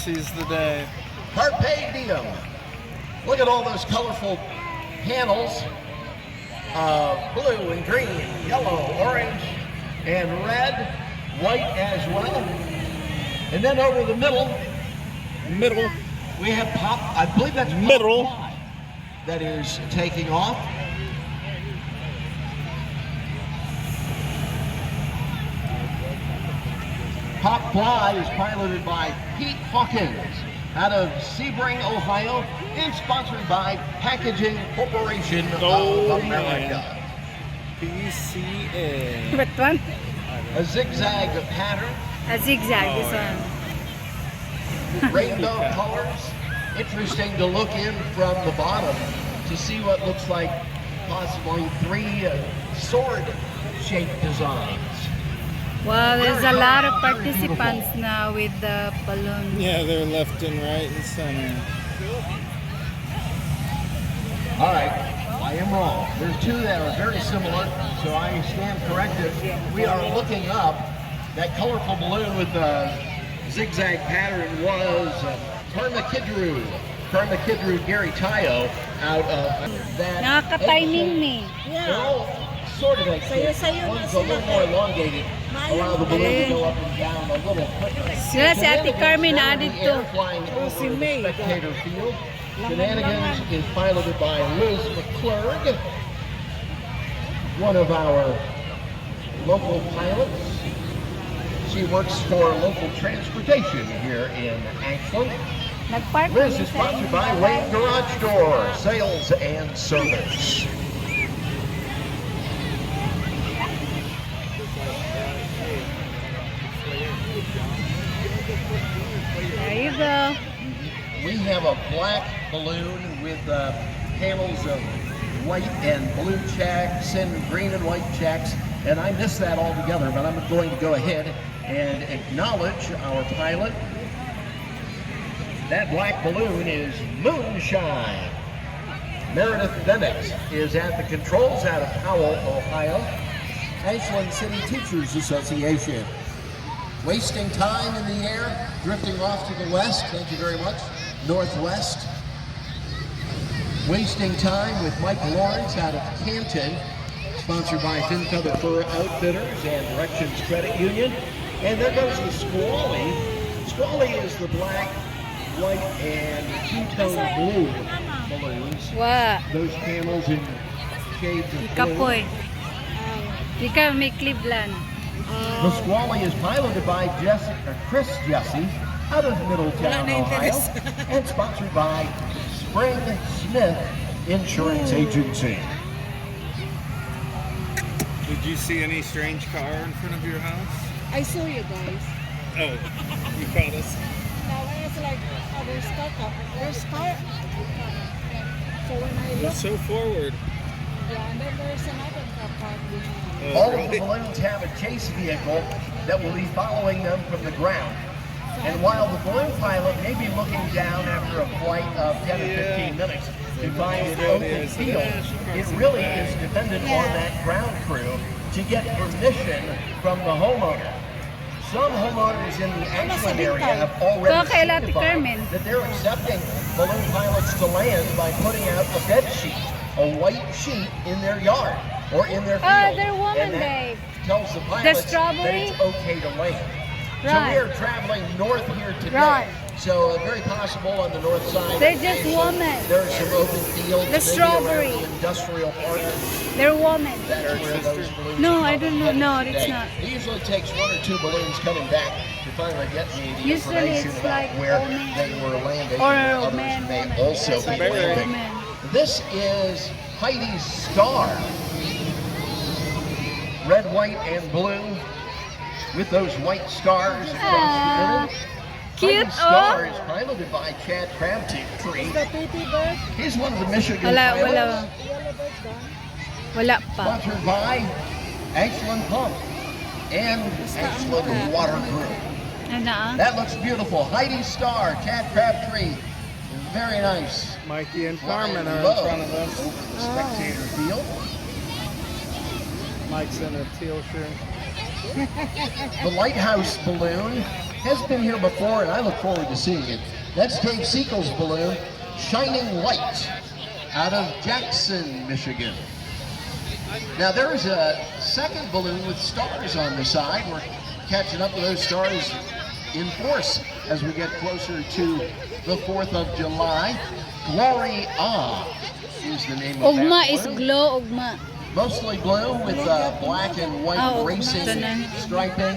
seize the day. Carpe diem. Look at all those colorful panels of blue and green, yellow, orange, and red, white as well. And then over the middle, we have pop, I believe that's Middle. Pop Fly that is taking off. Pop Fly is piloted by Pete Hawkins out of Sebring, Ohio, and sponsored by Packaging Corporation of America. PCA. What one? A zigzag pattern, A zigzag, this one. rainbow colors. Interesting to look in from the bottom to see what looks like possibly three sword-shaped designs. Wow, there's a lot of participants now with the balloon. Yeah, they're left and right and center. All right, I am wrong. There's two that are very similar, so I stand corrected. We are looking up that colorful balloon with the zigzag pattern was Karmakidru Gary Tayo out of that. Nakaka-timing me. They're all sort of like this. One's a little more elongated, allow the balloon to go up and down a little quicker. Sila si Ate Carmen added to. Flying over the spectator field. Shenanigans is piloted by Liz McClurg, one of our local pilots. She works for local transportation here in Ashland. Nagpark Liz is sponsored by Wayne Garage Door, Sales and Service. There you go. We have a black balloon with panels of white and blue checks and green and white checks, and I missed that altogether, but I'm going to go ahead and acknowledge our pilot. That black balloon is Moonshine. Meredith Bennett is at the controls out of Powell, Ohio. Ashland City Teachers Association. Wasting time in the air, drifting off to the west, thank you very much, northwest. Wasting time with Mike Lawrence out of Canton, sponsored by Fin Feather Fur Outfitters and Directions Credit Union. And there goes the Squally. Squally is the black, white, and two-tone blue balloons. Wow. Those panels in shades of Ika po blue. eh. Ika may Cleveland. The Squally is piloted by Chris Jesse out of Middletown, Ohio, and sponsored by Spring Smith Insurance Agency. Did you see any strange car in front of your house? I saw you guys. Oh, you caught us. Now I was like, oh, there's car. So when I You're looked, so forward. yeah, and then there's another car parked behind. Oh, All of really? the balloons have a chase vehicle that will be following them from the ground. And while the balloon pilot may be looking down after a flight of 10 or 15 minutes to find an open field, it really is dependent on that ground crew to get permission from the homeowner. Some homeowners in the Ashland area have already Okay, Ate signified Carmen. that they're accepting balloon pilots to land by putting out a bed sheet, a white sheet in their yard or in their field. They're woman, and that babe. tells the pilots that strawberry? it's okay to land. So Right. we are traveling north here today. Right. So very possible on the north side. They're of just Ashland, women. There's some open fields. The maybe strawberry. around the industrial park. They're women. That's where those balloons No, are I don't know. headed No, today. it's not. It usually takes one or two balloons coming back to finally get me the Usually information it's about like where woman. they were landing. Or and a others man, may woman. also be landing. Women. This is Heidi's Star. Red, white, and blue with those white stars across the middle. Cute, Heidi's Star oh. is piloted by Chad Crabtree. The pretty bird, He's one of the Michigan Wala, pilots. wala. the yellow bird gone. Wala pa. Sponsored by Ashland Pump and Ashland Water Group. Ano ah? That looks beautiful. Heidi Star, Chad Crabtree. Very nice. Mikey and Carmen are in Low front of us. over the spectator field. Mike's in a teal shirt. The lighthouse balloon has been here before, and I look forward to seeing it. That's Dave Siegel's balloon, Shining Light, out of Jackson, Michigan. Now there's a second balloon with stars on the side. We're catching up with those stars in force as we get closer to the 4th of July. Glory is the name of Ugma that is balloon. glow, ugma. Mostly blue with black and white Oh, racing tanan. striping,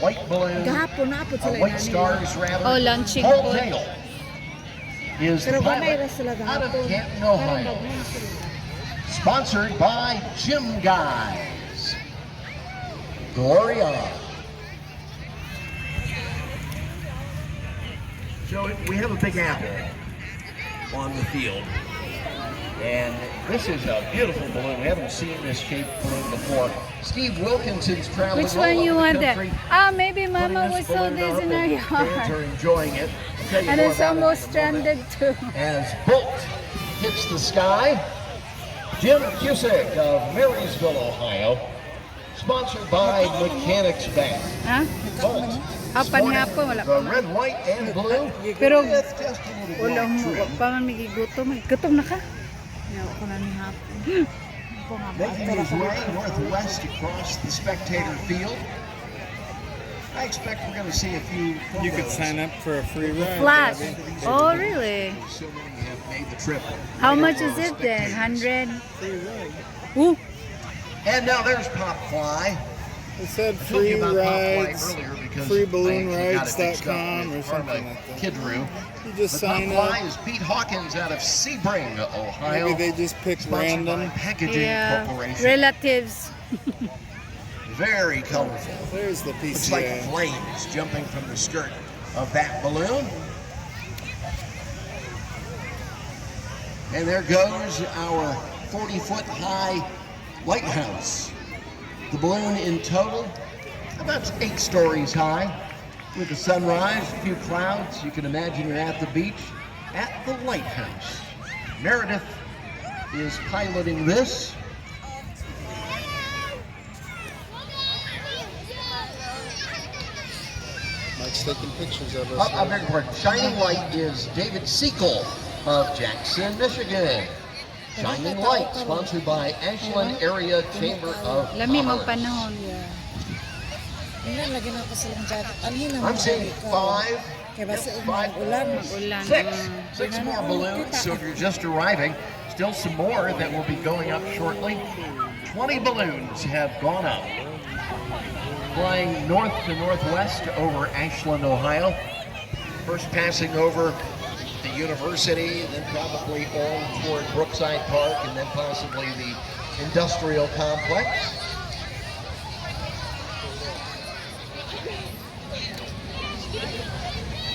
white balloon, Gahapon na po sila white stars rather. Oh, launching Whole boat. tail is the Pero gamay pilot ra sila out of gahapon. Canton, Pero Ohio. daghan sila. Sponsored by Gym Guys. Gloria. So we have a big apple on the field. And this is a beautiful balloon. We haven't seen this shaped balloon before. Steve Wilkinson's traveling Which all one over you the want that? country, Ah, maybe putting Mama will saw balloon this up, in our and fans are yard. enjoying it. I'll tell you And more it's about it almost in a moment. stranded too. As Bolt hits the sky, Jim Cusick of Marysville, Ohio, sponsored by Mechanics Bank. Ha? Bolt, Ah, panihapon, wala pa the man. red, white, and blue. Pero with just a little wala black mo, trim. pa man migigutom. Gutom na ka? Yaw ko na ni hapon. Ako nga ba? Making his way northwest across the spectator field. I expect we're going to see a few You could photos. sign up for a free ride. Flash. Gabby. Oh, really? So many have made the trip. How much is it then? 100? Free ride. Ooh. And now there's Pop Fly. It said I told you free about Pop Fly rides, earlier because freeballoonrides.com or or something like that. Kidru. You just But Pop sign Fly up. is Pete Hawkins out of Sebring, Ohio. Maybe they just pick Sponsored by random. Packaging Yeah. Corporation. Relatives. Very colorful. There's the Looks like PCA. flames jumping from the skirt of that balloon. And there goes our 40-foot high lighthouse. The balloon in total, about 8 stories high. With the sunrise, a few clouds, you can imagine you're at the beach at the lighthouse. Meredith is piloting this. Mike's taking pictures of us. I beg your pardon. Shining Light is David Siegel of Jackson, Michigan. Shining Light, sponsored by Ashland Area Chamber of Lami mo Commerce. panahon. Tingnan, lagyan ako silang jacket. Anhin I'm seeing 5, Kaya basta 5, ulan. Ulan. 6 more balloons. So if you're just arriving, still some more that will be going up shortly. 20 balloons have gone up, flying north to northwest over Ashland, Ohio. First passing over the university, then probably on toward Brookside Park, and then possibly the industrial complex.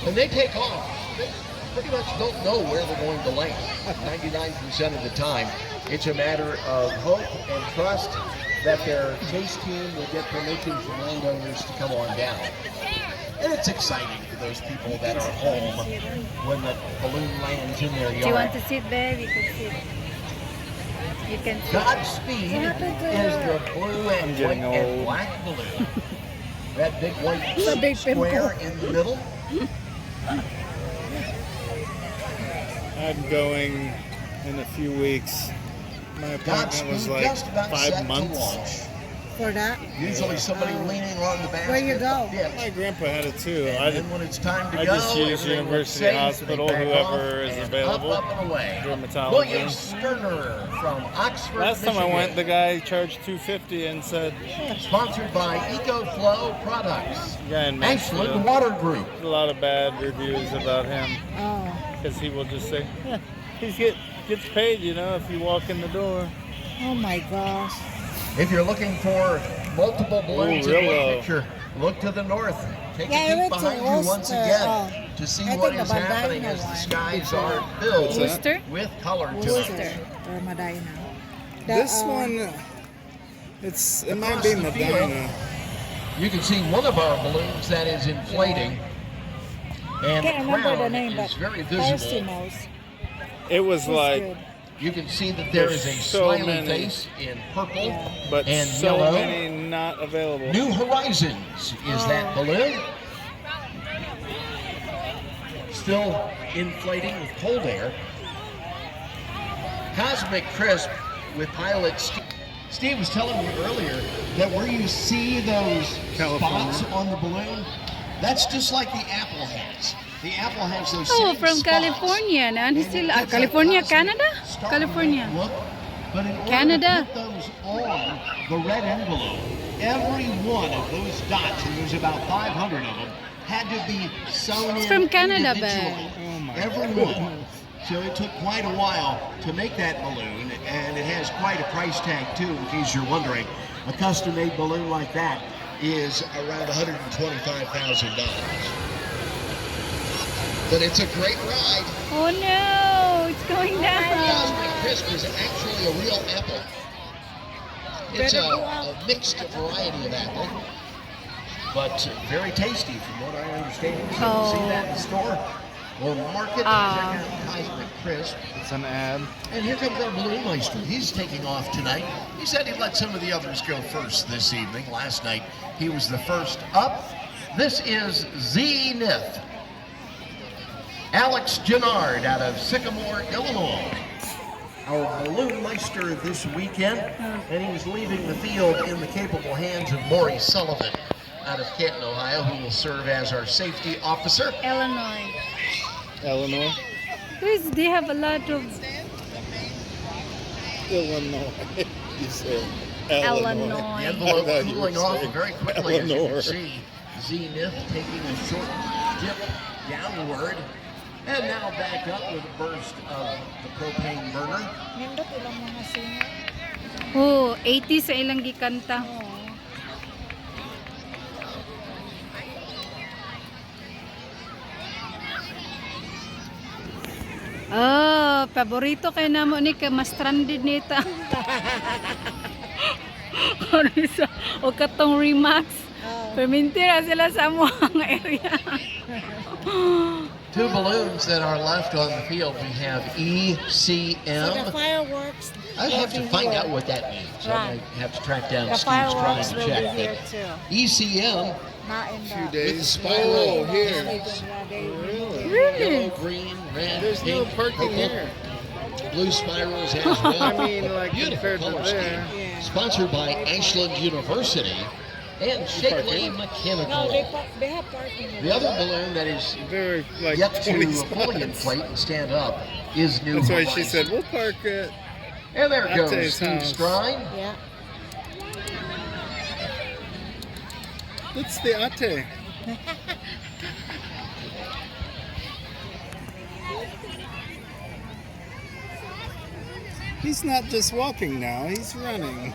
And they take off. They pretty much don't know where they're going to land. 99% of the time, it's a matter of hope and trust that their chase team will get permission from landowners to come on down. And it's exciting for those people that are home when the balloon lands in their Do you want yard. to sit there? You can sit. You can sit. Godspeed is the blue and white getting and old. black balloon. That big white a big square in the middle. I'm going in a few weeks. My appointment was Godspeed like just about 5 set to months. launch. For that? Usually somebody leaning on the basket. Where you go? of dips. My grandpa had it too. And I then when it's time to I go, just use everything looks University safe, Hospital, they back whoever off, is and available. Up and away. Dermatology. William Sterner from Oxford, Last time I Michigan. went, the guy charged $250 and said, Sponsored by EcoFlow Products. "Guy in Ashland Mansfield." Water Group. A lot of bad reviews about him Oh. because he will just say, "Yeah, gets paid, you know, if you walk in the door." Oh my gosh. If you're looking for multiple balloons Ooh, in real one low. picture, look to the north. Take Yeah, I a peek went to behind you once Worcester, again to see I what think is the happening Medina as the one skies before. are filled Worcester? with color to Worcester it. or Medina. This one, it might be Across the field. Medina. You can see one of our balloons that is inflating, and Can't the remember the crown name, but is very Thirsty visible. knows. It was It's like, good. You can see that there is a There's so smiley many. face in purple but and so yellow. many not available. New Horizons is that balloon. still inflating with cold air. Cosmic Crisp with pilot Steve. Steve was telling me earlier that where you see those spots on the balloon, that's just like the Apple has. The Apple has those Oh, same from spots. California. And it Still, gives a California, cosmic Canada? starlight California. look. But in order Canada. to put those on the red envelope, every one of those dots, and there's about 500 of them, had to be sewn It's in from Canada, individually. but- Oh my Every one. So it took quite a while to make that balloon, and it has quite a price tag too, in case you're wondering. A custom-made balloon like that is around $125,000. But it's a great ride. Oh no, it's going down. Cosmic Crisp is actually a real apple. It's a mixed variety of apple, but very tasty from what I understand. So you see that in the store or market, check out Cosmic Crisp. It's an ad. And here comes our Balloon Meister. He's taking off tonight. He said he'd let some of the others go first this evening. Last night, he was the first up. This is Zenith. Alex Gennard out of Sycamore, Illinois. Our Balloon Meister this weekend, and he was leaving the field in the capable hands of Maury Sullivan out of Canton, Ohio, who will serve as our safety officer. Illinois. Eleanor. They have a lot of Illinois. You said The Illinois. envelope I thought you cooling were off saying very quickly, as you Eleanor. can see. Zenith taking a short dip downward, and now back up with a burst of the propane burner. Nindot ilang mga singer. Oh, 80 sa ilang gikanta. Oh, paborito kay namo ni ka mas stranded nita. O katong Remax. Permintira sila sa amuang area. Two balloons that are left on the field. We have So the ECM. fireworks. I have to find out what that means. I Right. might have to track down The Steve's trying fireworks to will check. be here But too. ECM, Not in Few the. days. spiral. Oh, here. Really? yellow, green, red, There's no pink, parking purple, here. blue spirals as well. I mean, like Beautiful compared to color there. scheme. Yeah. Sponsored by Ashland University and Shakely No, Mechanical. they have parking. The other balloon that is Very like yet to 20 fully spots. inflate and stand up is New That's why she Horizon. said we'll park it. And there goes Atte's Steve house. Strine. Yeah. That's the Ate. He's not just walking now, he's running.